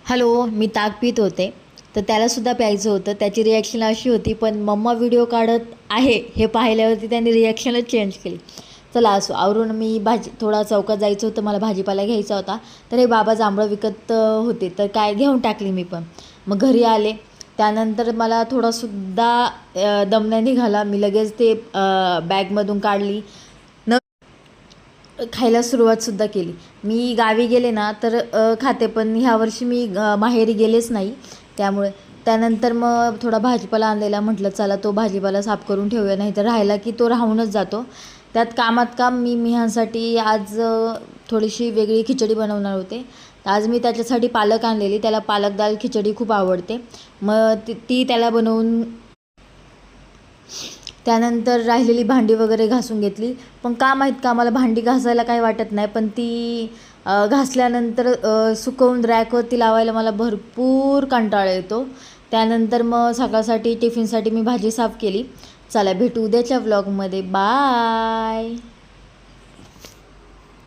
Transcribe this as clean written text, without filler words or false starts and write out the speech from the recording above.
Hello, मी ताक पित होते, तर त्यालासुद्धा प्यायचं होतं. त्याची रिॲक्शन अशी होती, पण मम्मा व्हिडिओ काढत आहे हे पाहिल्यावरती त्यांनी रिॲक्शनच चेंज केली. चला असो, आवरून मी थोडा चौकात जायचं होतं, मला भाजीपाला घ्यायचा होता. तर हे बाबा जांभळं विकत होते, तर काय घेऊन टाकली मी पण. मग घरी आले, त्यानंतर मला थोडासुद्धा दम नाही निघाला. मी लगेच ते बॅगमधून काढली, खायला सुरुवातसुद्धा केली. मी गावी गेले ना तर खाते, पण ह्यावर्षी मी माहेरी गेलेच नाही त्यामुळे. त्यानंतर मग थोडा भाजीपाला आणलेला, म्हटलं चला तो भाजीपाला साफ करून ठेवूया, नाही तर राहिला की तो राहूनच जातो. त्यात कामात काम मी ह्यांसाठी आज थोडीशी वेगळी खिचडी बनवणार होते. आज मी त्याच्यासाठी पालक आणलेली, त्याला पालक दाल खिचडी खूप आवडते. मग ती त्याला बनवून त्यानंतर राहिलेली भांडी वगैरे घासून घेतली. पण का माहीत का मला भांडी घासायला काही वाटत नाही, पण ती घासल्यानंतर सुकवून रॅकवरती लावायला मला भरपूर कंटाळा येतो. त्यानंतर मग सकाळसाठी टिफिनसाठी मी भाजी साफ केली. चला भेटू उद्याच्या व्लॉगमध्ये. बाय.